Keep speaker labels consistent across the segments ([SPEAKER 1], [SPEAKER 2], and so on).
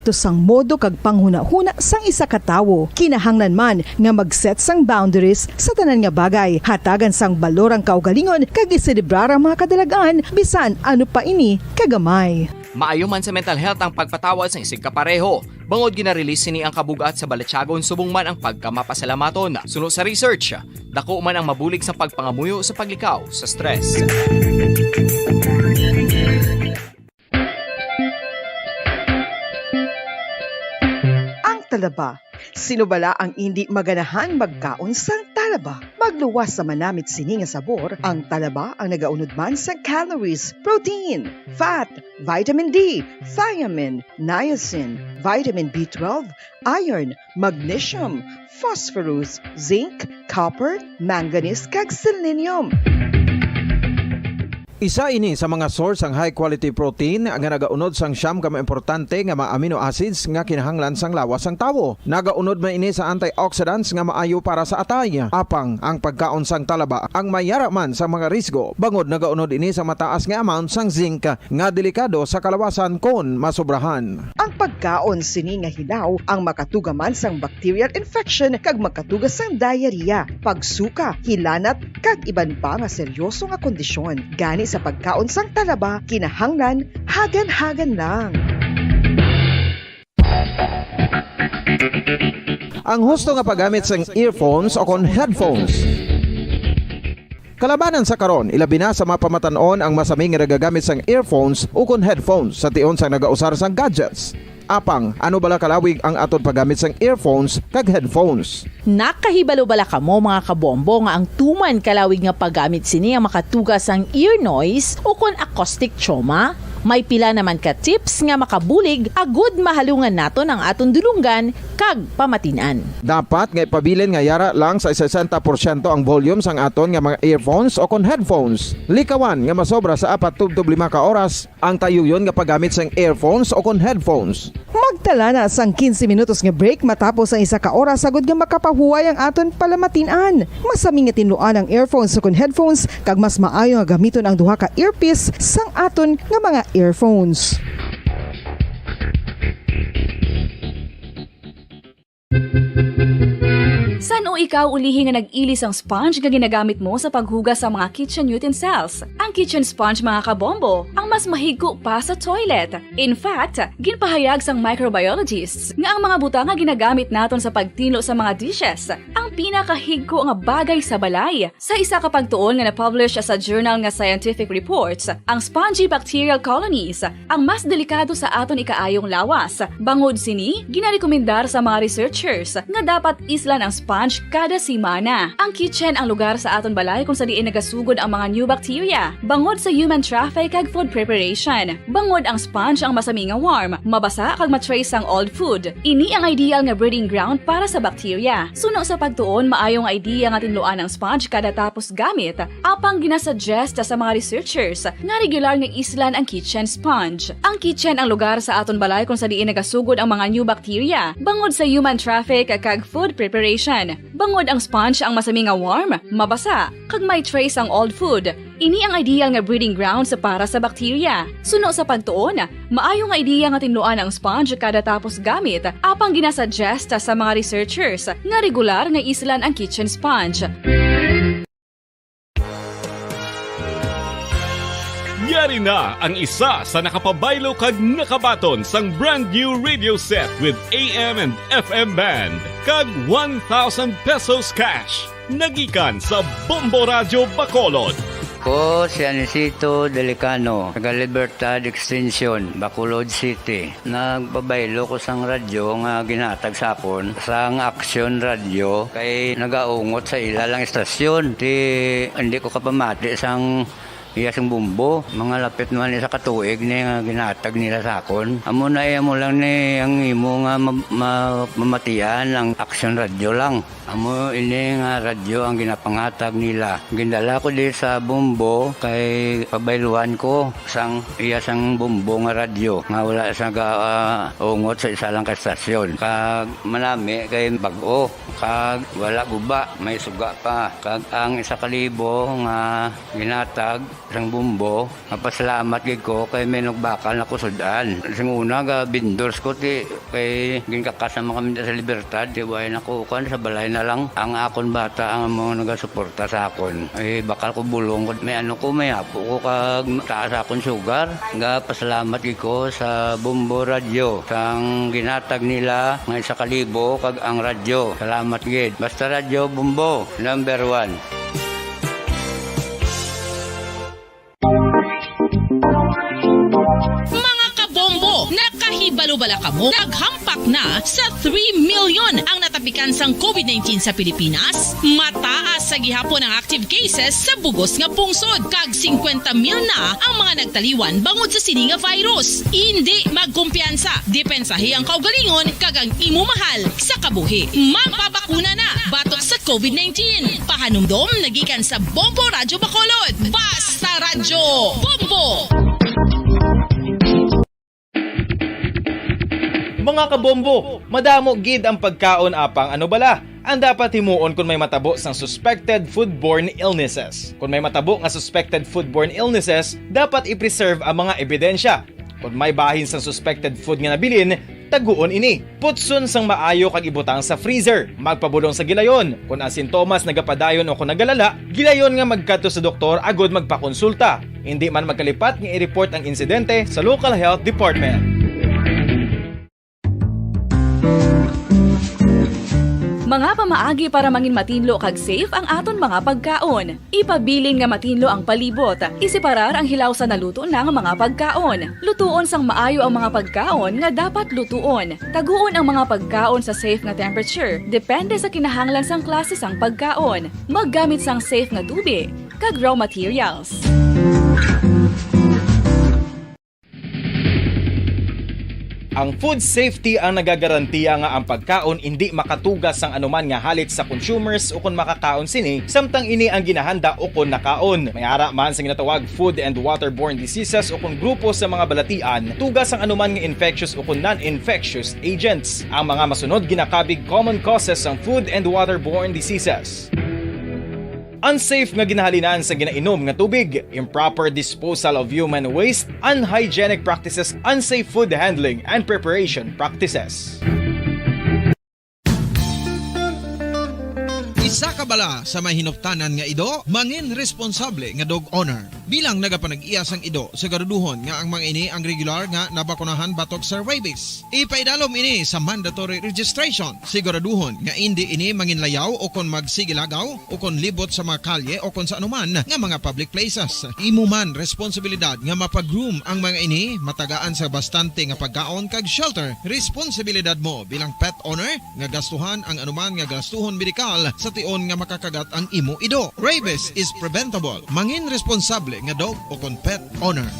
[SPEAKER 1] epekto sang modo kag panghuna-huna sang isa ka tawo. Kinahanglan man nga mag-set sang boundaries sa tanan nga bagay. Hatagan sang balorang kaugalingon kag iselebrar ang mga kadalagaan bisan ano pa ini kagamay.
[SPEAKER 2] Maayo man sa mental health ang pagpatawad sa isig kapareho. Bangod ginarelease ni ang kabugat sa Balatyagon subong man ang pagkamapasalamaton. Suno sa research, dako man ang mabulig sa pagpangamuyo sa paglikaw sa stress.
[SPEAKER 1] Ang talaba. Sino bala ang hindi maganahan magkaon sang talaba? Magluwas sa manamit sini nga sabor, ang talaba ang nagaunod man sa calories, protein, fat, vitamin D, thiamine, niacin, vitamin B12, iron, magnesium, phosphorus, zinc, copper, manganese kag selenium.
[SPEAKER 3] Isa ini sa mga source ang high quality protein nga nagaunod sang siyam ka importante nga mga amino acids nga kinahanglan sang lawas sang tawo. Nagaunod man ini sa antioxidants nga maayo para sa atay. Apang ang pagkaon sang talaba ang mayara man sa mga risgo. Bangod nagaunod ini sa mataas nga amount sang zinc nga delikado sa kalawasan kon masobrahan.
[SPEAKER 1] Ang pagkaon sini nga hilaw ang makatuga man sang bacterial infection kag makatuga sang diarrhea, pagsuka, hilanat kag iban pa nga seryoso nga kondisyon. Gani sa pagkaon sang talaba, kinahanglan hagan-hagan lang.
[SPEAKER 3] Ang husto nga paggamit sang earphones o kon headphones. Kalabanan sa karon, ilabi na sa mapamatanon ang masaming nga nagagamit sang earphones o kon headphones sa tion sang nagausar sang gadgets. Apang, ano bala kalawig ang aton paggamit sang earphones kag headphones?
[SPEAKER 4] Nakahibalo bala kamo mga kabombo nga ang tuman kalawig nga paggamit sini ang makatugas ang ear noise o kon acoustic trauma? May pila naman ka tips nga makabulig agud mahalungan naton ang aton dulunggan kag pamatinan.
[SPEAKER 3] Dapat nga ipabilin nga yara lang sa 60% ang volume sang aton nga mga earphones o kon headphones. Likawan nga masobra sa 4 tubtob 5 ka oras ang tayuyon nga paggamit sang earphones o kon headphones.
[SPEAKER 1] Magtala na sang 15 minutos nga break matapos ang 1 ka oras sagod nga makapahuway ang aton palamatinan. Masami nga tinluan ang earphones o kon headphones kag mas maayo nga gamiton ang duha ka earpiece sang aton nga mga earphones.
[SPEAKER 5] Saan o ikaw ulihi nga nag-ilis ang sponge nga ginagamit mo sa paghugas sa mga kitchen utensils? Ang kitchen sponge mga kabombo, ang mas mahigko pa sa toilet. In fact, ginpahayag sang microbiologists nga ang mga butang nga ginagamit naton sa pagtilo sa mga dishes ang pinakahigko nga bagay sa balay. Sa isa ka pagtuon nga na-publish sa journal nga Scientific Reports, ang spongy bacterial colonies ang mas delikado sa aton ikaayong lawas. Bangod sini, ginarekomendar sa mga researchers nga dapat islan ang sponge kada simana. Ang kitchen ang lugar sa aton balay kung sa diin nagasugod ang mga new bacteria. Bangod sa human traffic kag food preparation. Bangod ang sponge ang masami nga warm, mabasa kag matrace ang old food. Ini ang ideal nga breeding ground para sa bacteria. Suno sa pagtuon, maayong idea nga tinluan ang sponge kada tapos gamit. Apang ginasuggest sa mga researchers nga regular nga islan ang kitchen sponge. Ang kitchen ang lugar sa aton balay kung sa diin nagasugod ang mga new bacteria. Bangod sa human traffic kag food preparation. Bangod ang sponge ang masami nga warm, mabasa, kag may trace ang old food. Ini ang ideal nga breeding ground sa para sa bacteria. Suno sa pagtuon, maayo nga ideya nga tinluan ang sponge kada tapos gamit, apang ginasuggest sa mga researchers nga regular nga islan ang kitchen sponge.
[SPEAKER 6] Yari na ang isa sa nakapabaylo kag nakabaton sang brand new radio set with AM and FM band kag 1,000 pesos cash. Nagikan sa Bombo Radio Bacolod.
[SPEAKER 7] Ko si Anisito Delicano, taga Libertad Extension, Bacolod City. Nagbabaylo ko sang radyo nga ginatag sapon sang Action Radio kay nagaungot sa ilalang estasyon. Hindi ko kapamati sang iyasang bumbo, mga lapit naman sa katuig ni nga ginatag nila sa akon. Amo na mo lang ni ang imo nga mamatian ang Action Radio lang. Amo ini nga radyo ang ginapangatag nila. Gindala ko di sa bumbo kay pabayluan ko sang iyasang bumbo nga radyo nga wala sa ungot sa isa lang ka estasyon. Kag manami kay bag-o, kag wala guba, may suga pa. Kag ang 1,000 nga ginatag sang bumbo. Mapasalamat gid ko kay may nagbakal na kusudan. Sing una ga vendors ko ti kay ginkakasama kami sa Libertad, di way nakukuan sa balay na lang ang akon bata ang mga nagasuporta sa akon. Ay bakal ko bulong may may apo ko kag taas akon sugar. Nga pasalamat gid ko sa Bumbo Radio sang ginatag nila nga 1,000 kag ang radyo. Salamat gid. Basta Radio Bumbo number 1.
[SPEAKER 8] Nakahibalo-bala ka mo, naghampak na sa 3 million ang natapikan sang COVID-19 sa Pilipinas. Mataas sa gihapon ang active cases sa bugos nga pungsod. Kag 50 mil na ang mga nagtaliwan bangod sa sini nga virus. Hindi magkumpiyansa. Depensahe ang kaugalingon kag ang imo mahal sa kabuhi. Magpabakuna na batok sa COVID-19. Pahanumdom nagikan sa Bombo Radyo Bacolod. Basta Radyo Bombo!
[SPEAKER 9] Mga kabombo, madamo gid ang pagkaon apang ano bala ang dapat himuon kung may matabo sang suspected foodborne illnesses. Kung may matabo nga suspected foodborne illnesses, dapat i-preserve ang mga ebidensya. Kung may bahin sang suspected food nga nabilin, taguon ini. Putson sang maayo kag ibutang sa freezer. Magpabulong sa gilayon. Kung ang sintomas nagapadayon o kung nagalala, gilayon nga magkadto sa doktor agod magpakonsulta. Hindi man magkalipat nga i-report ang insidente sa local health department.
[SPEAKER 5] Mga pamaagi para mangin matinlo kag safe ang aton mga pagkaon. Ipabilin nga matinlo ang palibot. Isiparar ang hilaw sa naluto ng mga pagkaon. Lutuon sang maayo ang mga pagkaon nga dapat lutuon. Taguon ang mga pagkaon sa safe nga temperature. Depende sa kinahanglan sang klase sang pagkaon. Maggamit sang safe nga tubig kag raw materials.
[SPEAKER 9] Ang food safety ang nagagarantiya nga ang pagkaon hindi makatugas sang anuman nga halit sa consumers o kung makakaon sini, samtang ini ang ginahanda o kung nakaon. May ara man sa ginatawag food and waterborne diseases o kung grupo sa mga balatian, tugas ang anuman nga infectious o kung non-infectious agents. Ang mga masunod ginakabig common causes ng food and waterborne diseases. Unsafe nga ginahalinan sa ginainom nga tubig, improper disposal of human waste, unhygienic practices, unsafe food handling, and preparation practices.
[SPEAKER 3] Isa ka bala sa may hinuptanan nga ido, mangin responsable nga dog owner. Bilang nagapanag-iyas ang ido, siguraduhon nga ang mga ini ang regular nga nabakunahan batok sa rabies. Ipaidalom ini sa mandatory registration. Siguraduhon nga hindi ini manginlayaw o kon magsigilagaw o kon libot sa mga kalye o kon sa anuman nga mga public places. Imo man responsibilidad nga mapag-groom ang mga ini, matagaan sa bastante nga pagkaon kag shelter. Responsibilidad mo bilang pet owner nga gastuhan ang anuman nga gastuhon medikal sa tion nga makakagat ang imo ido. Rabies is preventable. Mangin responsable nga dog o kon pet owner.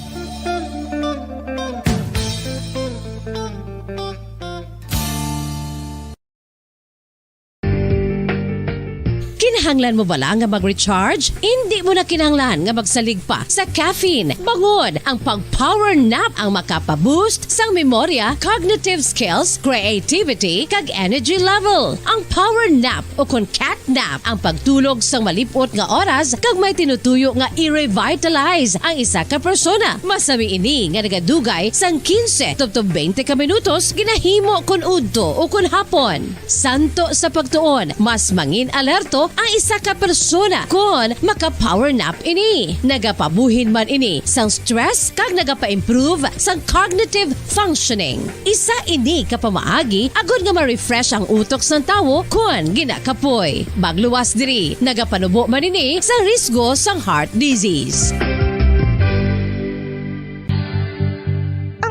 [SPEAKER 10] Kinahanglan mo bala nga mag-recharge? Hindi mo na kinahanglan nga magsalig pa sa caffeine. Bangod ang pag-power nap ang makapaboost sang memorya, cognitive skills, creativity, kag energy level. Ang power nap o kon cat nap ang pagtulog sang malipot nga oras kag may tinutuyo nga i-revitalize ang isa ka persona. Masami ini nga nagadugay sang 15 to 20 ka minutos ginahimo kon udto o kon hapon. Santo sa pagtuon, mas mangin alerto ang isa ka persona kung maka-power nap ini. Nagapabuhin man ini sang stress kag nagapa-improve sang cognitive functioning. Isa ini kapamaagi agud nga ma-refresh ang utok sang tawo kung ginakapoy. Bagluwas diri, nagapanubo man ini sa risgo sang heart disease.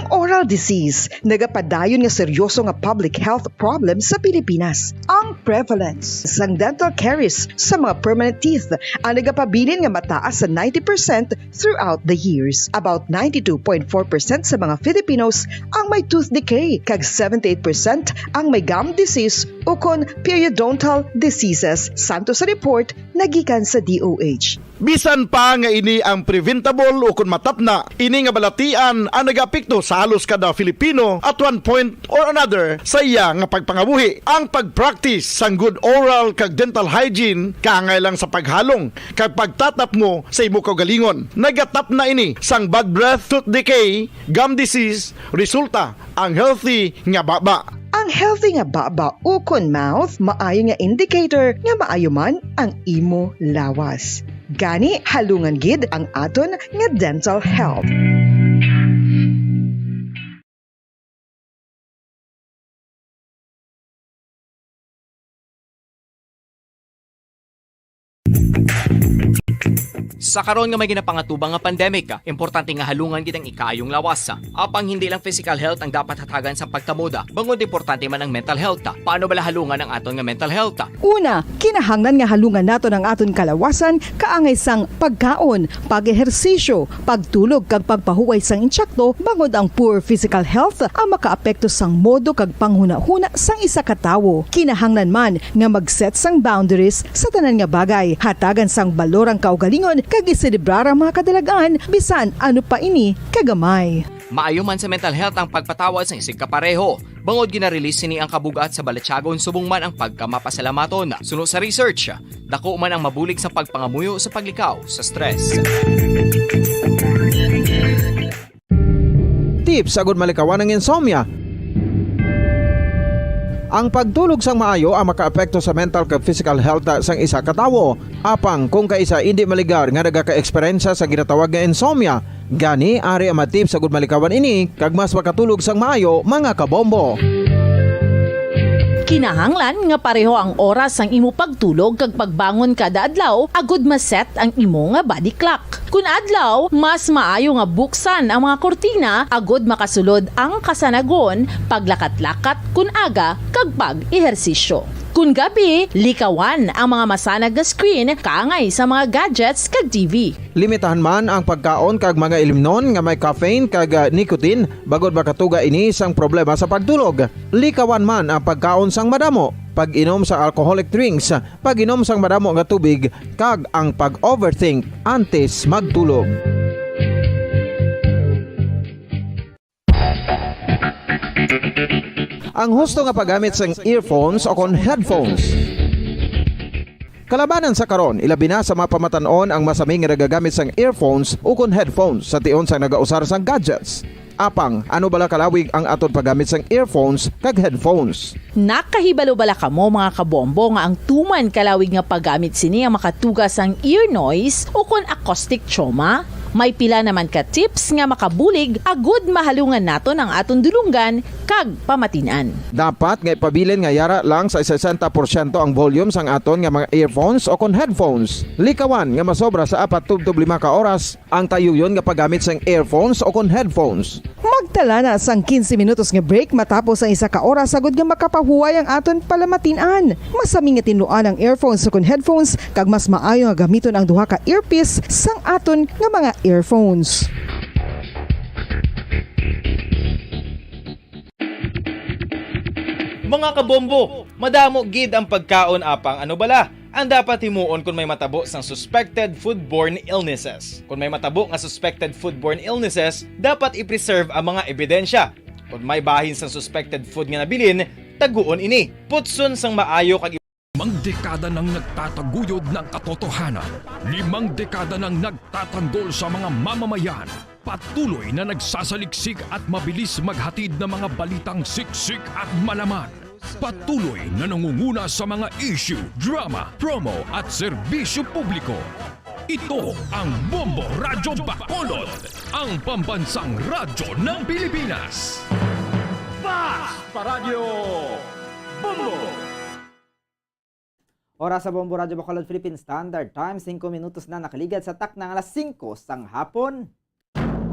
[SPEAKER 1] Oral disease, nagapadayon nga seryoso nga public health problem sa Pilipinas. Ang prevalence sang dental caries sa mga permanent teeth ang nagapabilin nga mataas sa 90% throughout the years. About 92.4% sa mga Filipinos ang may tooth decay, kag 78% ang may gum disease o kon periodontal diseases, santo sa report nagikan sa DOH.
[SPEAKER 11] Bisan pa nga ini ang preventable o kung matapna, ini nga balatian ang nag-apekto sa halos kada Filipino at one point or another sa iya nga pagpangabuhi. Ang pag-practice sang good oral kag dental hygiene kaangay lang sa paghalong kag pagtatap mo sa imo kaugalingon. Nagatap na ini sang bad breath, tooth decay, gum disease, resulta ang healthy nga baba.
[SPEAKER 1] Ang healthy nga baba ukon mouth maayo nga indicator nga maayo man ang imo lawas. Gani halungan gid ang aton nga dental health.
[SPEAKER 2] Sa karon nga may ginapangatubang nga pandemic, importante nga halungan gid ang ikayong lawas. Apang hindi lang physical health ang dapat hatagan sa pagtamuda, bangod importante man ang mental health. Paano bala halungan ang aton nga mental health?
[SPEAKER 1] Una, kinahanglan nga halungan naton ang aton kalawasan kaangay sang pagkaon, pag-ehersisyo, pagtulog kag pagpahuway sang insyakto bangod ang poor physical health ang makaapekto sang modo kag panghuna-huna sang isa ka tawo. Kinahanglan man nga mag-set sang boundaries sa tanan nga bagay, hatagan sang balorang kaugalingon kag iselebrar ang mga kadalagaan bisan ano pa ini kagamay.
[SPEAKER 2] Maayo man sa mental health ang pagpatawad sa isig kapareho. Bangod ginarelease sini ang kabugat sa Balachagon subong man ang pagkamapasalamaton. Suno sa research, dako man ang mabulig sa pagpangamuyo sa paglikaw sa stress.
[SPEAKER 3] Tips agud malikawan ng insomnia. Ang pagtulog sang maayo ang makaapekto sa mental kag physical health sang isa ka tawo. Apang kung kaisa hindi maligar nga nagaka-eksperyensya sa ginatawag nga insomnia, gani ari ang matip sa gud malikawan ini kag mas makatulog sang maayo mga kabombo.
[SPEAKER 4] Kinahanglan nga pareho ang oras ang imo pagtulog kag pagbangon kada adlaw agud maset ang imo nga body clock. Kun adlaw, mas maayo nga buksan ang mga kortina agud makasulod ang kasanagon, paglakat-lakat kun aga kag pag-ehersisyo. Kun gabi, likawan ang mga masanag nga screen kaangay sa mga gadgets kag TV.
[SPEAKER 3] Limitahan man ang pagkaon kag mga ilimnon nga may caffeine kag nicotine bagod makatuga ini sang problema sa pagtulog. Likawan man ang pagkaon sang madamo, pag-inom sa alcoholic drinks, pag-inom sang madamo nga tubig kag ang pag-overthink antes magtulog. Ang husto nga paggamit sang earphones o kon headphones. Kalabanan sa karon, ilabi na sa mga pamatanon ang masaming nga nagagamit sang earphones o kon headphones sa tion sang nagausar sang gadgets. Apang, ano bala kalawig ang aton paggamit sang earphones kag headphones?
[SPEAKER 4] Nakahibalo bala kamo mga kabombo nga ang tuman kalawig nga paggamit sini ang makatugas ang ear noise o kon acoustic trauma? May pila naman ka tips nga makabulig agud mahalungan naton ang aton dulunggan kag pamatinan.
[SPEAKER 3] Dapat nga ipabilin nga yara lang sa 60% ang volume sang aton nga mga earphones o kon headphones. Likawan nga masobra sa 4 to 5 ka oras ang tayuyon nga paggamit sang earphones o kon headphones.
[SPEAKER 1] Magtala na sang 15 minutos nga break matapos ang isa ka oras agud nga makapahuway ang aton palamatinan. Masami nga tinuan ang earphones o kon headphones kag mas maayo nga gamiton ang duha ka earpiece sang aton nga mga earphones.
[SPEAKER 9] Mga kabombo, madamo gid ang pagkaon apang ano bala? Ang dapat himuon kung may matabo sang suspected foodborne illnesses. Kung may matabo nga suspected foodborne illnesses, dapat i-preserve ang mga ebidensya. Kung may bahin sang suspected food nga nabilin, taguon ini. Putson sang maayo kag
[SPEAKER 12] 5 dekada nang nagtataguyod ng katotohanan. 5 dekada nang nagtatanggol sa mga mamamayan. Patuloy na nagsasaliksik at mabilis maghatid ng mga balitang siksik at malaman. Patuloy na nangunguna sa mga issue, drama, promo at serbisyo publiko. Ito ang Bombo Radyo Bacolod, ang pambansang radyo ng Pilipinas.
[SPEAKER 13] Fast Paradyo Bombo! Oras sa Bombo Radyo Bacolod Philippine Standard Time, 5 minutos na nakaligad sa tak ng alas 5 sang hapon.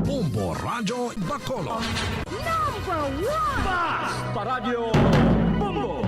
[SPEAKER 12] Bombo Radyo Bacolod.
[SPEAKER 13] #1 Fast Paradyo Bombo!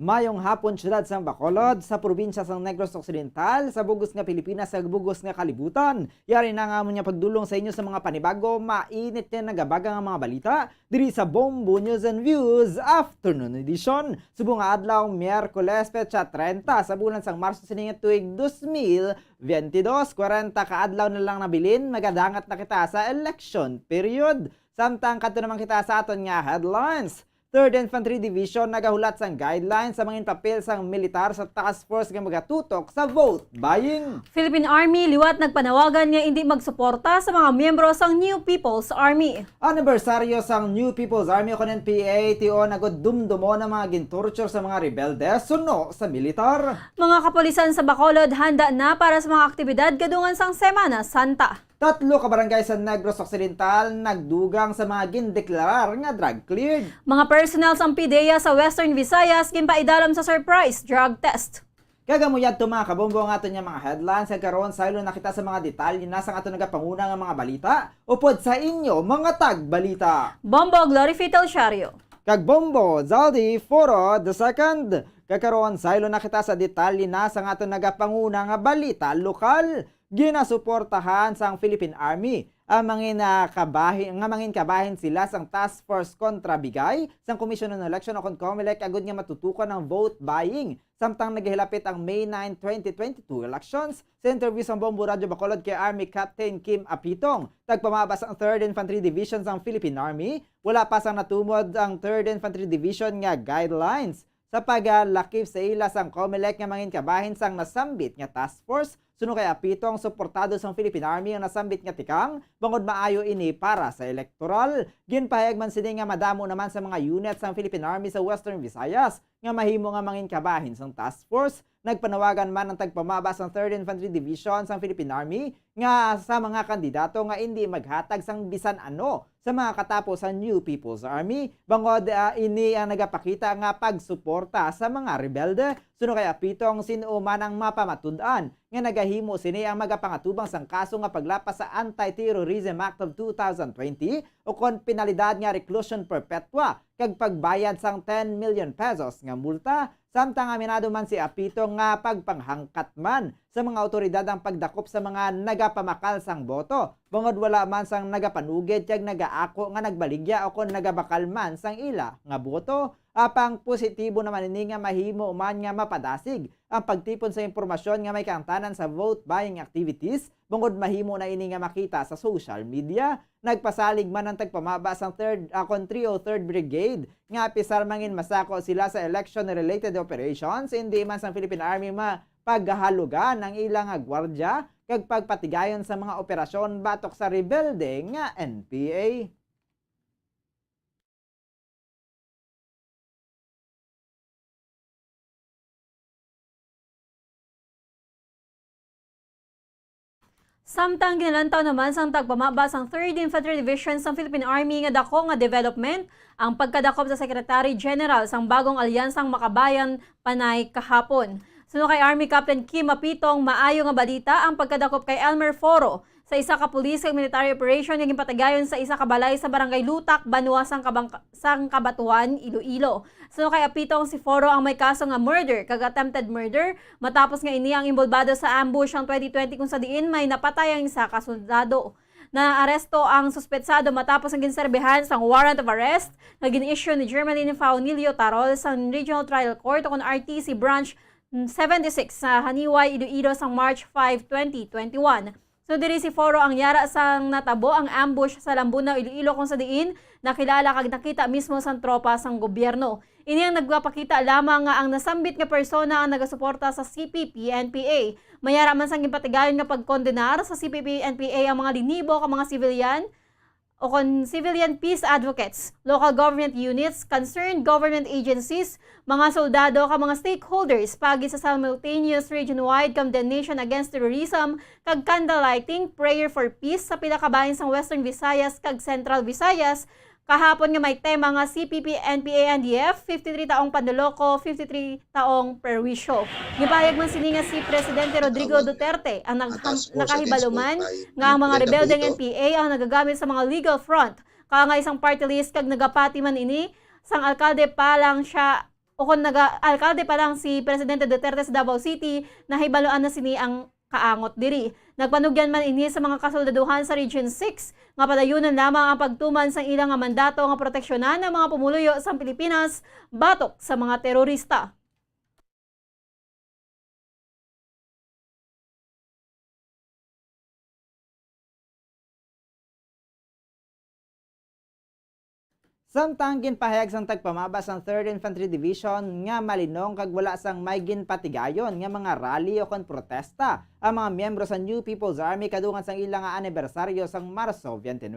[SPEAKER 13] Mayong hapon syudad sang Bacolod, sa probinsya sang Negros Occidental, sa bugos nga Pilipinas, sa bugos nga kalibutan. Yari na nga mo niya pagdulong sa inyo sa mga panibago, mainit na nagabaga nga mga balita, diri sa Bombo News and Views Afternoon Edition. Subong nga adlaw, Miyerkules, petsa 30, sa bulan sang Marso siningat tuig 2022, 40 ka adlaw na lang nabilin, magadangat na kita sa election period. Samtang kadto naman kita sa aton nga headlines. 3rd Infantry Division nagahulat sang guidelines sa mga papel sang militar sa task force nga magatutok sa vote buying.
[SPEAKER 14] Philippine Army liwat nagpanawagan nga hindi magsuporta sa mga miyembro sang New People's Army.
[SPEAKER 13] Anibersaryo sang New People's Army o NPA TO nagodumdumo ng mga gintorture sa mga rebelde suno sa militar.
[SPEAKER 14] Mga kapulisan sa Bacolod handa na para sa mga aktibidad kadungan sang Semana Santa.
[SPEAKER 13] 3 ka barangay sa Negros Occidental nagdugang sa mga gindeklarar nga drug cleared.
[SPEAKER 14] Mga personnel sa PDEA sa Western Visayas ginpaidalam sa surprise drug test.
[SPEAKER 13] Kagamuyad to mga kabombo ang ato niya mga headlines kag karon saylo nakita sa mga detalye na sang ato nagapanguna nga mga balita upod sa inyo mga tagbalita.
[SPEAKER 14] Bombo Glorifitel Shario.
[SPEAKER 13] Kag Bombo Zaldi Foro II. Kakaroon saylo nakita sa detalye na sang ato nagapanguna nga balita lokal. Ginasuportahan sang Philippine Army ang mga kabahin sila sang Task Force kontra Bigay sang Commission on Election o COMELEC agud nga matutukan ng vote buying samtang naghilapit ang May 9, 2022 elections. Sa interview sa Bombo Radio Bacolod kay Army Captain Kim Apitong, tagpamabas ang 3rd Infantry Division sang Philippine Army, wala pa sang natumod ang 3rd Infantry Division nga guidelines sa pagalakip sa ila sang COMELEC nga mangin kabahin sang nasambit nga task force. Suno kay Apitong suportado sang Philippine Army ang nasambit nga tikang bangod maayo ini para sa electoral. Ginpahayag man sini nga madamo naman sa mga units sang Philippine Army sa Western Visayas nga mahimo nga mangin kabahin sang task force. Nagpanawagan man ang tagpamabas sang 3rd Infantry Division sang Philippine Army nga sa mga kandidato nga hindi maghatag sang bisan ano sa mga katapos sa New People's Army. Bangod ini ang nagapakita nga pagsuporta sa mga rebelde. Suno kay Apitong sino man ang mapamatud-an nga nagahimo sini ang magapangatubang sang kaso nga paglapas sa Anti-Terrorism Act of 2020 o kon penalidad nga reclusion perpetua kag pagbayad sang 10 million pesos nga multa. Samtang aminado man si Apitong nga pagpanghangkat man sa mga otoridad ang pagdakop sa mga nagapamakal sang boto. Bangod wala man sang nagapanugid kag nagaako nga nagbaligya o kon nagabakal man sang ila nga boto. Apang positibo naman ini nga mahimo man nga mapadasig ang pagtipon sa impormasyon nga may kaangtanan sa vote buying activities. Bangod mahimo na ini nga makita sa social media. Nagpasalig man ang tagpamabas ang 303rd Brigade nga pisar mangin masako sila sa election related operations. Hindi man sang Philippine Army paghahalugan ang ilang gwardya kag pagpatigayon sa mga operasyon batok sa rebelde nga NPA.
[SPEAKER 14] Samtang ginalantaw naman sang tagpamabas ang 3rd Infantry Division sang Philippine Army nga dako nga development ang pagkadakop sa Secretary General sang bagong alyansang Makabayan Panay kahapon. Suno kay Army Captain Kim Apitong, maayo nga balita ang pagkadakop kay Elmer Foro sa isa ka pulis kag military operation nga ginpatagayon sa isa ka balay sa Barangay Lutak, Banua sang Kabatuan, Iloilo. Suno kay Apitong si Foro ang may kaso nga murder kag attempted murder matapos nga ini ang involbado sa ambush ang 2020 kung sa diin may napatay ang isa ka soldado. Naaresto ang suspetsado matapos ang ginserbehan sang warrant of arrest nga gin-issue ni Germaline Faunilio Tarol sa Regional Trial Court o kon RTC Branch 76 sa Haniway, Iloilo sang March 5, 2021. So diri si Foro ang yara sang natabo ang ambush sa Lambuna, Iloilo kung sa diin nakilala kag nakita mismo sang tropa sang gobyerno. Ini ang nagpapakita lamang nga ang nasambit nga persona ang nagasuporta sa CPP-NPA. Mayara man sang gipatigayon nga pagkondenar sa CPP-NPA ang mga linibo ka mga civilian o kon civilian peace advocates, local government units, concerned government agencies, mga soldado ka mga stakeholders pagi sa simultaneous region-wide condemnation against terrorism kag candlelighting prayer for peace sa pila ka bahin sang Western Visayas kag Central Visayas. Kahapon nga may tema nga CPP-NPA-NDF, 53 taong panloloko, 53 taong perwisyo. Gipahayag man sini nga si Presidente Rodrigo Duterte ang nakahibaluman nga ang mga rebeldeng NPA ang nagagamit sa mga legal front. Kaya nga isang party list kag nagapati man ini, sang alkalde pa lang siya o o kung alkalde pa lang si Presidente Duterte sa Davao City, nahibaluan na sini ang kaangot diri. Nagpanugyan man ini sa mga kasoldaduhan sa Region 6 nga padayunan lamang ang pagtuman sa ilang nga mandato nga proteksyonan ng mga pumuluyo sa Pilipinas batok sa mga terorista.
[SPEAKER 13] Samtang ginpahayag sang tagpamabas ang 3rd Infantry Division nga malinong kag wala sang may ginpatigayon nga mga rally o kon protesta ang mga miyembro sa New People's Army kadungan sang ilang nga anibersaryo sang Marso 29.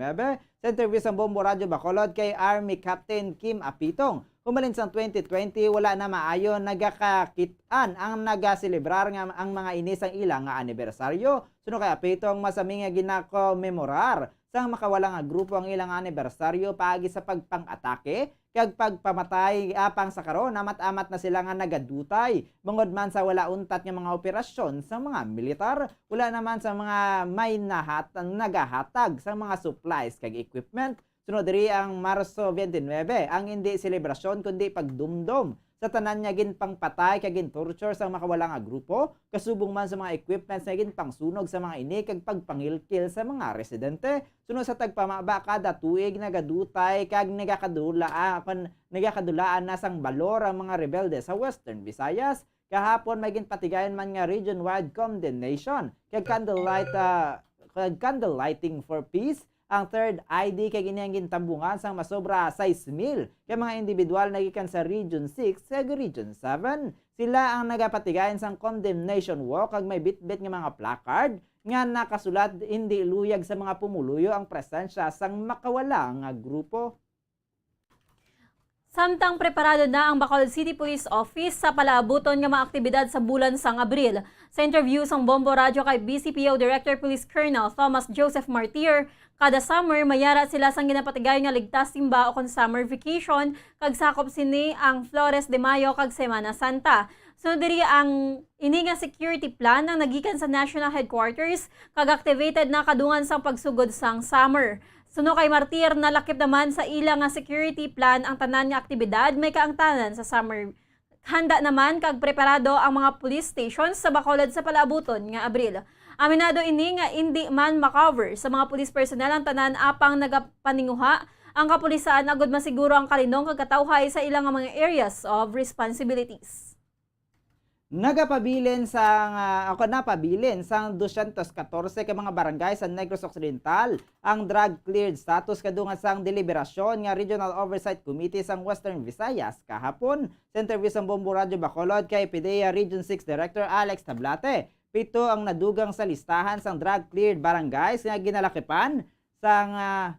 [SPEAKER 13] Sa interview sa Bombo Radio Bacolod kay Army Captain Kim Apitong, humalin sang 2020 wala na maayo nagakakitaan ang nagaselebrar nga ang mga ini sang ilang nga anibersaryo. Suno kay Apitong masami nga ginakomemorar sang makawala nga grupo ang ilang anibersaryo paagi sa pagpang-atake kag pagpamatay apang sa karon amat-amat na sila nga nagadutay bangod man sa wala untat nga mga operasyon sa mga militar, wala naman sa mga may nagahatag sa mga supplies kag equipment. Sunod diri ang Marso 29 ang hindi selebrasyon kundi pagdumdum sa tanan niya ginpangpatay kag gintorture sa makawala nga grupo, kasubong man sa mga equipments na ginpangsunog sa mga ini kag pagpangilkil sa mga residente. Sunod sa tagpamaba kada tuig nagadutay kag nagakadulaan na sang balor ang mga rebelde sa Western Visayas. Kahapon may ginpatigayon man nga region-wide condemnation kag candlelighting for peace. Ang 3rd ID kay gini ang gintambungan sang masobra 6,000 kay mga individual na gikan sa Region 6 kag Region 7. Sila ang nagapatigayon sang condemnation walk kag may bitbit nga mga placard nga nakasulat hindi luyag sa mga pumuluyo ang presensya sang makawala nga grupo.
[SPEAKER 14] Samtang preparado na ang Bacolod City Police Office sa palaabuton nga mga aktibidad sa bulan sang Abril. Sa interview sang Bombo Radio kay BCPO Director Police Colonel Thomas Joseph Martir, kada summer mayara sila sang ginapatigayon nga ligtas simba o kon summer vacation kag sakop sini ang Flores de Mayo kag Semana Santa. Sunod diri ang ini nga security plan ang nagikan sa National Headquarters kag activated na kadungan sang pagsugod sang summer. Suno kay Martir, nalakip naman sa ilang nga security plan ang tanan nga aktibidad may kaangtanan sa summer. Handa naman kag preparado ang mga police stations sa Bacolod sa palaabuton nga Abril. Aminado ini nga hindi man makover sa mga police personnel ang tanan apang nagapaninguha ang kapulisan agud masiguro ang kalinong kagkatawhay sa ilang mga areas of responsibilities.
[SPEAKER 13] Napabilin sang 214 ka mga barangay sa Negros Occidental ang drug-cleared status kadungan sang deliberasyon nga Regional Oversight Committee sang Western Visayas kahapon. Sa interview sa Bombo Radio Bacolod kay PDEA Region 6 Director Alex Tablate, 7 ang nadugang sa listahan sang drug-cleared barangays nga ginalakipan sa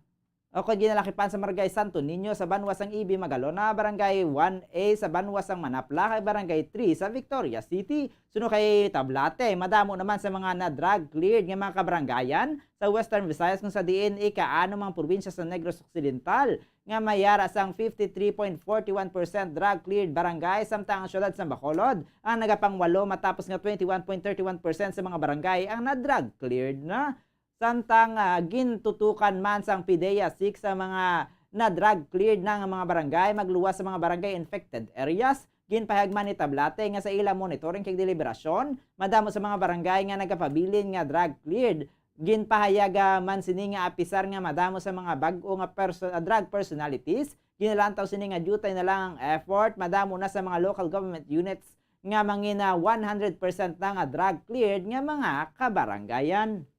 [SPEAKER 13] Barangay Santo Niño sa Banwasang Ibi Magalona, Barangay 1A sa Banwasang Manapla, kay Barangay 3 sa Victoria City. Suno kay Tablate, madamo naman sa mga na-drug cleared nga mga kabarangayan sa Western Visayas kung sa diin ikaano mga probinsya sa Negros Occidental nga mayara sang 53.41% drug cleared barangay, samtang ang syudad sa Bacolod ang nagapangwalo matapos nga 21.31% sa mga barangay ang na-drug cleared na. Samtang gintutukan man sang PDEA 6 sa mga na-drug cleared na nga mga barangay magluwas sa mga barangay infected areas. Ginpahayag man ni Tablate nga sa ilang monitoring kay deliberasyon, madamo sa mga barangay nga nagapabilin nga drug cleared. Ginpahayag man sini nga apisar nga madamo sa mga bag-o nga drug personalities. Ginalantaw sini nga dutay na lang ang effort, madamo na sa mga local government units nga mangina 100% na nga drug cleared nga mga kabarangayan.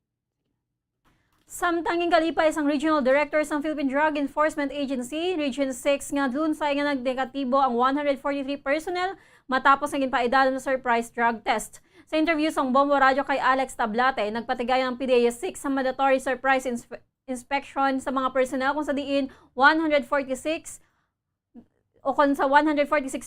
[SPEAKER 14] Samtang galipay isang Regional Director ng Philippine Drug Enforcement Agency, Region 6 nga lunsay nga nagdekatibo ang 143 personnel matapos ang ginpaidalon na surprise drug test. Sa interview sa Bombo Radio kay Alex Tablate, nagpatigayan ang PDEA 6 sa mandatory surprise inspection sa mga personnel kung sa diin 146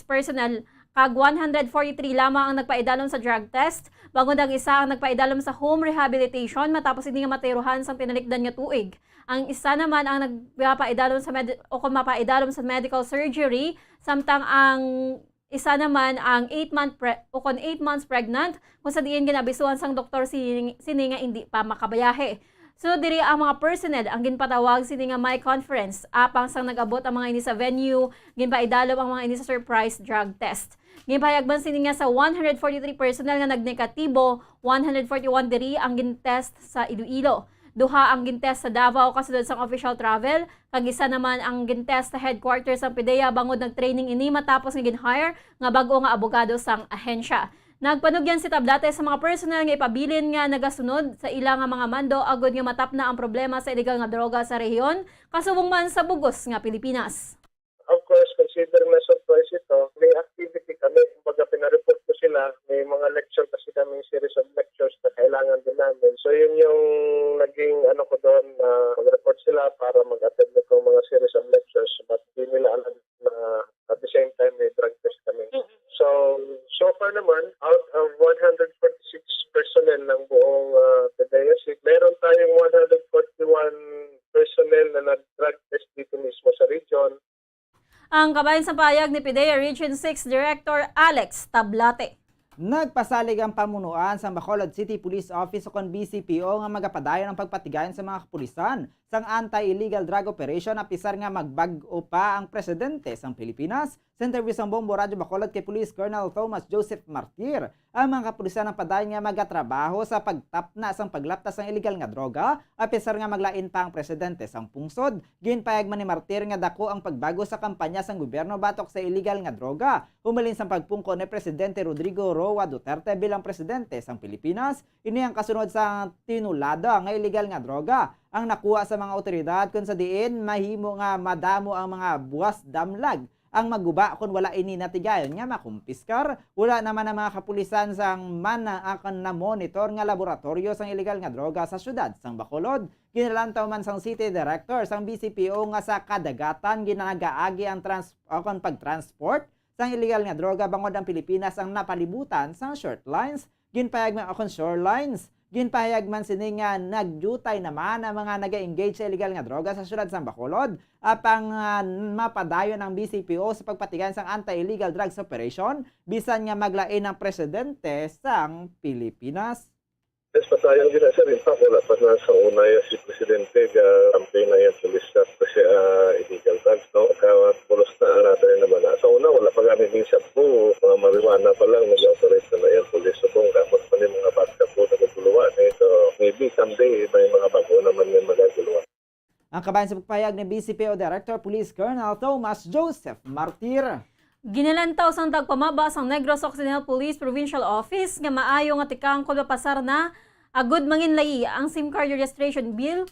[SPEAKER 14] personnel kag 143 lamang ang nagpaidalom sa drug test, bago ang isa ang nagpaidalom sa home rehabilitation matapos hindi nga materuhan sang tinalikdan nga tuig. Ang isa naman ang nagpaidalom sa mapaidalom sa medical surgery, samtang ang isa naman ang 8 months pregnant kung sa diin ginabisuan sang doktor sini nga hindi pa makabayahe. So diri ang mga personnel ang ginpatawag sini nga may conference apang sang nag-abot ang mga ini sa venue, ginpaidalom ang mga ini sa surprise drug test. Ginpahayagban sini nga sa 143 personnel nga nagnegatibo, 141 diri ang gintest sa Iloilo. Duha ang gintest sa Davao kasunod sang official travel, kag isa naman ang gintest sa headquarters sang PDEA bangod nag-training ini matapos nga gin-hire nga bag-o nga abogado sang ahensya. Nagpanugyan si Tablate sa mga personal nga ipabilin nga nagasunod sa ilang nga mga mando agod nga matap na ang problema sa illegal nga droga sa rehiyon, kasubong man sa bugos nga Pilipinas.
[SPEAKER 15] Of course, considering na surprise ito, may activity kami. Kumbaga pinareport ko sila, may mga lecture kasi kami, series of lectures na kailangan din namin. So yun yung naging ko doon, mag-report sila para mag-attend nitong mga series of lectures, but hindi nila alam na at the same time may drug test kami. So far naman, out of 146 personnel ng buong PDEA, meron tayong 141 personnel na nag-drug test dito mismo sa region.
[SPEAKER 14] Ang kabayan sa payag ni PDEA Region 6 Director Alex Tablate.
[SPEAKER 13] Nagpasalig ang pamunuan sa Bacolod City Police Office o kon BCPO nga magapadayon ang pagpatigayon sa mga kapulisan sang anti-illegal drug operation na pisar nga magbag-o pa ang presidente sang Pilipinas. Sa interview sang Bombo Radyo Bacolod kay Police Colonel Thomas Joseph Martir, ang mga kapulisan ng padayon nga magatrabaho sa pagtapna sang paglaptas sang illegal nga droga, apisar nga maglain pa ang presidente sang pungsod. Ginpayag man ni Martir nga dako ang pagbago sa kampanya sang gobyerno batok sa illegal nga droga. Humalin sang pagpungko ni Presidente Rodrigo Roa Duterte bilang presidente sang Pilipinas, ini ang kasunod sa tinulada nga illegal nga droga ang nakuha sa mga otoridad kung sa diin mahimo nga madamo ang mga buwas damlag ang maguba kung wala ini natigayon nga makumpiskar. Wala naman ang mga kapulisan sang akan na monitor nga laboratorio sang illegal nga droga sa syudad sang Bacolod. Ginalantaw man sang City Director sang BCPO nga sa kadagatan ginagaagi ang pagtransport sang illegal nga droga bangod ang Pilipinas ang napalibutan sang short lines, ginpayag man akong shorelines. Ginpahayag man sini nga nagjutay naman ang mga naga-engage sa illegal nga droga sa syudad sang Bacolod apang mapadayon ang BCPO sa pagpatigan sang anti-illegal drugs operation bisan nga maglain ang presidente sang Pilipinas.
[SPEAKER 15] Yes, patayan din na sa rin pa. Wala pa na sa una yung si Presidente campaign na yung police na kasi illegal drugs, no? Pulos na natin naman na. Sa una, wala pa kami minsan po. Mga marijuana pa lang, nag-operate na yung police. So kung kapos pa yung mga bata po na maguluan, so maybe someday may mga bago naman yung magaguluan.
[SPEAKER 13] Ang kabayan sa pagpahayag ni BCPO Director Police Colonel Thomas Joseph Martir.
[SPEAKER 14] Ginalantaw sang tagpamaba sang Negros Occidental Police Provincial Office nga maayo nga tikang kulapasar na agud manginlayi ang SIM card registration bill.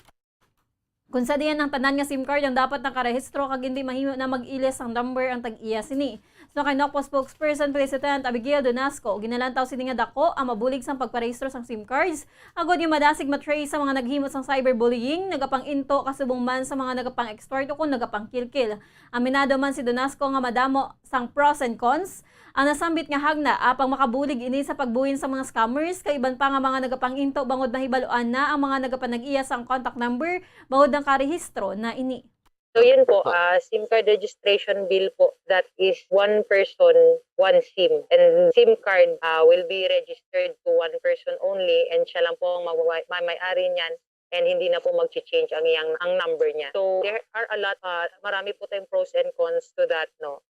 [SPEAKER 14] Kung sa diyan ang tanan nga SIM card ang dapat nakarehistro kag hindi mahimo na mag-ilis ang number ang tag-iya sini. So kay NOCPO spokesperson Police Lieutenant Abigail Donasco, ginalantaw sini nga dako ang mabulig sang pagparehistro sang SIM cards agud yung madasig matrace sa mga naghimo sang cyberbullying, nagapang-into kasubong man sa mga nagapang-extort o kung nagapang-kilkil. Aminado man si Donasco nga madamo sang pros and cons ang nasambit nga hagna apang makabulig ini sa pagbuhin sa mga scammers kay iban pa nga mga nagapang-into bangod mahibaluan na ang mga nagapanag-iya sang contact number bangod ng karehistro na ini.
[SPEAKER 16] So yun po, SIM card registration bill po, that is one person, one SIM. And SIM card will be registered to one person only and siya lang po ang may-ari niyan and hindi na po mag-change ang number niya. So there are a lot, marami po tayong pros and cons to that, no?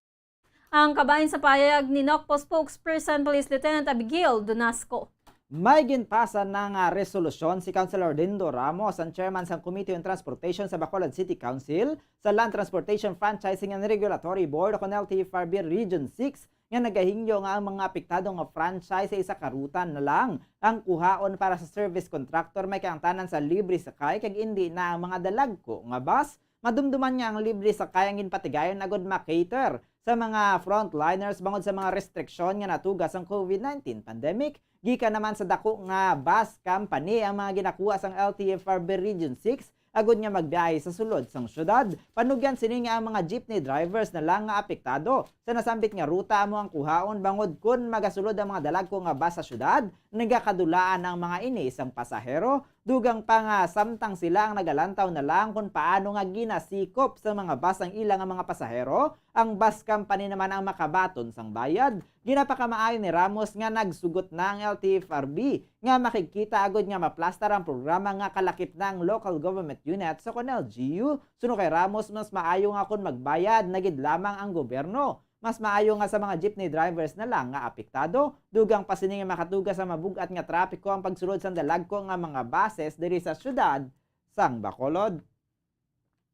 [SPEAKER 14] Ang kabayan sa payag ni NOCPO spokesperson Police Lieutenant Abigail Donasco.
[SPEAKER 13] May ginpasa ng resolusyon si Councilor Dindo Ramos, ang chairman sa Committee on Transportation sa Bacolod City Council, sa Land Transportation Franchising and Regulatory Board o LTFRB Region 6 nga nagahingyo nga ang mga apektado nga franchise sa isa karutan na lang ang kuhaon para sa service contractor may kaangtanan sa libre sakay kag hindi na ang mga dalagko nga bus. Madumduman niya ang libre sakay ang ginpatigayon agud makater sa mga frontliners bangod sa mga restriksyon nga natugas ang COVID-19 pandemic. Gikan naman sa dako nga bus company ang mga ginakuha sang LTFRB Region 6 agud nga magbiyahe sa sulod sang syudad. Panugyan sini nga ang mga jeepney drivers na lang nga apektado sa nasambit nga ruta amo ang kuhaon bangod kun magasulod ang mga dalagko nga bus sa syudad, nagakadulaan ang mga ini sang pasahero. Dugang pa nga samtang sila ang nagalantaw na lang kung paano nga ginasikop sa mga bus ang ilang mga pasahero, ang bus company naman ang makabaton sang bayad. Ginapakamaayo ni Ramos nga nagsugot na ang LTFRB nga makikita agad nga maplastar ang programa nga kalakip ng local government unit sa LGU. Suno kay Ramos, mas maayo nga kung magbayad nagid lamang ang gobyerno. Mas maayo nga sa mga jeepney drivers na lang nga apektado. Dugang pasining makatuga sa mabugat nga trapiko ang pagsulod sa dalagko nga mga bases diri sa syudad sang Bacolod.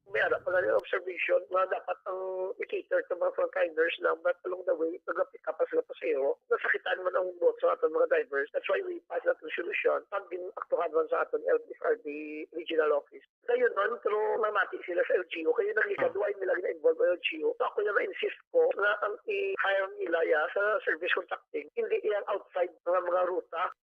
[SPEAKER 15] May pala yung observation na dapat ang i-cater to mga frontliners lang, but along the way, nag-pick up sila pasero, nasakitaan man ang bot sa ating mga drivers. That's why we pass that resolution pag din-aktuhan man sa ating LTFRB regional office. Ngayon nun, pero mamati sila sa LGU, kayo nagikaduay nila na-involve sa LGU. So ako yung na-insist ko na ang i-hire nila sa service contracting, hindi iyang outside mga ruta.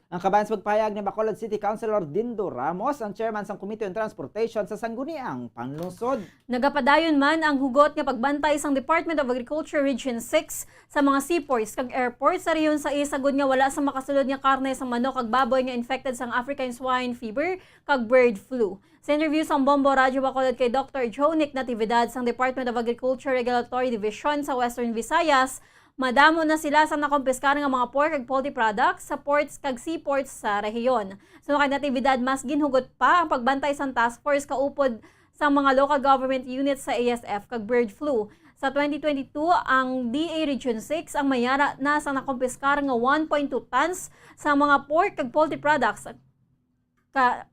[SPEAKER 13] Ang kabayan sa pagpahayag ni Bacolod City Councilor Dindo Ramos, ang chairman sang Committee on Transportation sa Sangguniang Panlungsod.
[SPEAKER 14] Nagapadayon man ang hugot nga pagbantay sang Department of Agriculture Region 6 sa mga seaports kag airports sa rehiyon sa isagod nga wala sa makasulod nga karne sang manok kag baboy nga infected sang African swine fever kag bird flu. Sa interview sang Bombo Radyo Bacolod kay Dr. Jonic Natividad sang Department of Agriculture Regulatory Division sa Western Visayas, madamo na sila sa nakumpiskar nga mga pork kag poultry products sa ports kag seaports sa rehiyon. So kay Natividad, mas ginhugot pa ang pagbantay sa task force kaupod sa mga local government units sa ASF kag bird flu. Sa 2022, ang DA Region 6 ang mayara na sa nakumpiskar nga 1.2 tons sa mga pork kag poultry products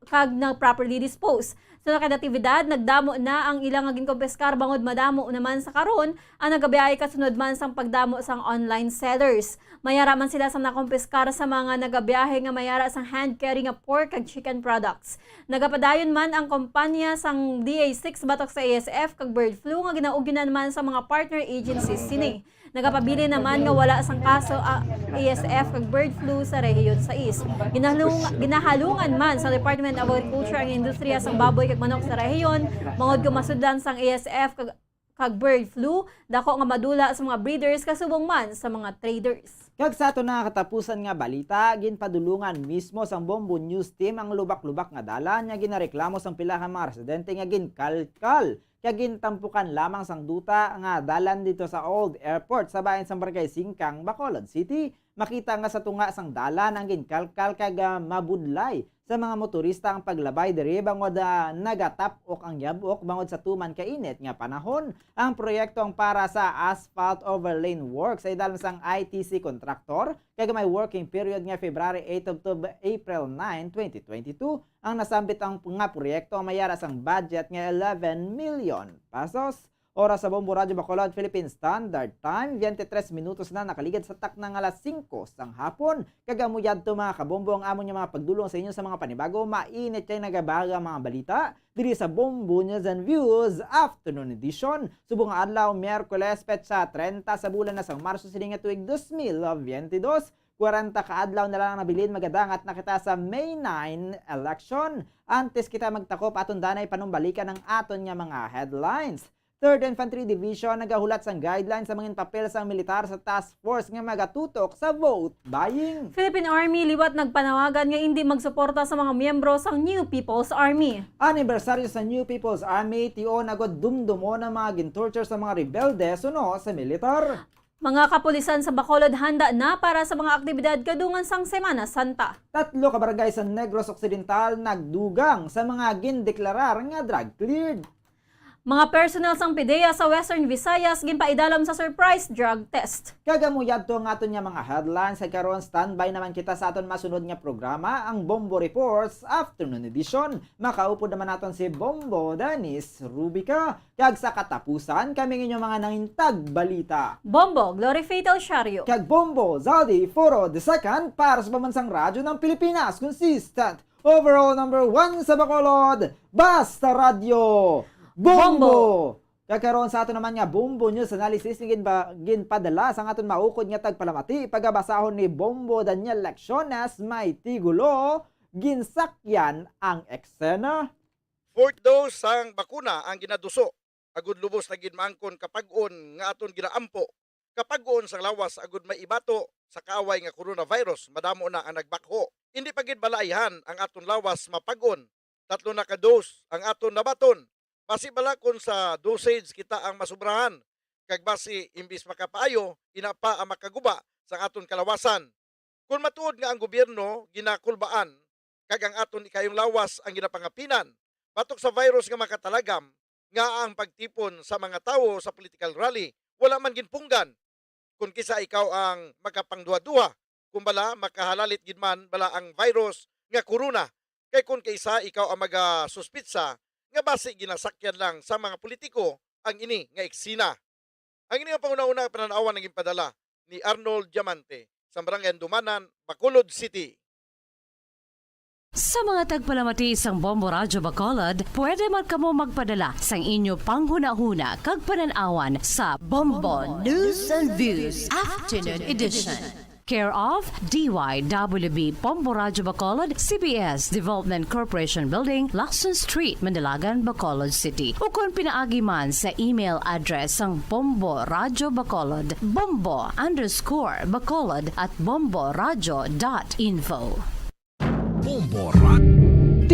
[SPEAKER 14] kag na properly disposed. So nakadatividad, nagdamo na ang ilang aging kompeskar bangod madamo naman sa karon ang nagabiyahe kasunod man sang pagdamo sang online sellers. Mayara man sila sa nakompeskar sa mga nagabiyahe nga mayara sang hand-carry nga pork kag chicken products. Nagapadayon man ang kompanya sang DA6 batok sa ASF kag bird flu nga ginaugyunan man sa mga partner agencies sini. Nagapabili naman nga wala sang kaso ASF kag bird flu sa rehiyon sa East. Ginahalungan man sa Department of Agriculture ang industriya sang baboy kag manok sa rehiyon, mangod gumasudlan sang ASF kag bird flu, dako nga madula sa mga breeders kasubong man sa mga traders.
[SPEAKER 13] Kag sa ato na katapusan nga balita, ginpadulungan mismo sang Bombo News Team ang lubak-lubak nga dalan nga ginareklamo sang pila ka mga residente nga ginkalkal. Kaya gintampukan lamang sang duta nga dalan dito sa Old Airport sa bayan sang Barangay Singkang, Bacolod City. Makita nga sa tunga sang dalan ang ginkalkal kag mabudlay sa mga motorista ang paglabay diri bangod nagatapok ang yabok bangod sa tuman kainit nga panahon. Ang proyekto ang para sa asphalt overlane works ay dalom sang ITC contractor kag may working period nga February 8 to April 9, 2022. Ang nasambit ang nga proyekto ang mayara sang budget nga 11 million pesos. Oras sa Bombo Radyo Bacolod, Philippine Standard Time, 23 minutos na nakaligid sa tak ng alas 5 sang hapon. Kagamuyad to mga kabombo ang amon yung mga pagdulong sa inyo sa mga panibago, mainit kayo nagabaga mga balita. Diri sa Bombo News and Views Afternoon Edition. Subong adlaw, Miyerkules, petsa 30 sa bulan na sang Marso sininga tuig 2022. 40 kaadlaw na lang nabilin magadangat na kita sa May 9 election. Antes kita magtakop aton danay panumbalikan ng aton nga mga headlines. 3rd Infantry Division nagahulat sang guidelines sa mga papel sang militar sa task force nga magatutok sa vote buying.
[SPEAKER 14] Philippine Army liwat nagpanawagan nga hindi magsuporta sa mga miyembro sang New People's Army.
[SPEAKER 13] Anibersaryo sa New People's Army, tiyo nagod dumdumo ng mga gintorture sa mga rebelde suno sa militar.
[SPEAKER 14] Mga kapulisan sa Bacolod handa na para sa mga aktibidad kadungan sang Semana Santa.
[SPEAKER 13] 3 ka barangay sa Negros Occidental nagdugang sa mga gindeklarar nga drug cleared.
[SPEAKER 14] Mga personnel sang PIDEA sa Western Visayas ginpaidalam sa surprise drug test.
[SPEAKER 13] Kagamuyad to ang aton nga mga headlines sa karon standby naman kita sa aton masunod nga programa ang Bombo Reports Afternoon Edition. Makaupo naman naton si Bombo Dennis Rubica. Kag sa katapusan kami inyong mga nangintag balita.
[SPEAKER 14] Bombo Glory Fatal Shario.
[SPEAKER 13] Kag Bombo Zaldi Foro II para sa pamansang radyo ng Pilipinas. Consistent overall number 1 sa Bacolod. Basta Radio Bombo! Kakaroon sa ato naman nga Bombo News Analysis ginpadala sa aton maukod nga tagpalamati pagabasahon ni Bombo Daniel Lecciones may tigulo ginsakyan ang eksena.
[SPEAKER 11] 4th dose sang bakuna ang ginaduso. Agud lubos na ginmangkon kapag-on nga aton ginaampo. Kapag-on sang lawas agud may ibato sa kaaway nga coronavirus, madamo na ang nagbakho. Hindi pa gid balaihan ang aton lawas mapag-on. 3 na ka dose ang aton nabaton. Basi balakon sa dosage kita ang masubrahan. Kag basi imbis makapaayo, ina pa ang makaguba sa aton kalawasan. Kung matuod nga ang gobyerno ginakulbaan, kag ang aton ikayong lawas ang ginapangapinan, batok sa virus nga makatalagam, nga ang pagtipon sa mga tawo sa political rally, wala man ginpunggan. Kung kisa ikaw ang makapangduha-duha, kung bala makahalalit gid man bala ang virus nga corona, kay kung kaysa ikaw ang magasuspitsa, nga basi ginasakyan lang sa mga politiko ang ini nga eksina. Ang ini nga pangunahuna pananawan naging padala ni Arnold Diamante sa Barangay Dumanan, Bacolod City.
[SPEAKER 10] Sa mga tagpalamati isang Bombo Radyo Bacolod, pwede man kamo magpadala sang inyo panghuna-huna kag pananawan sa Bombo News and Views Afternoon Edition. Care of DYWB Bombo Radyo Bacolod, CBS Development Corporation Building, Lacson Street, Mandalagan, Bacolod City. O kung pinaagi man sa email address ang Bombo Radyo Bacolod, bombo_bacolod@bomboradyo.info.
[SPEAKER 12] Bombo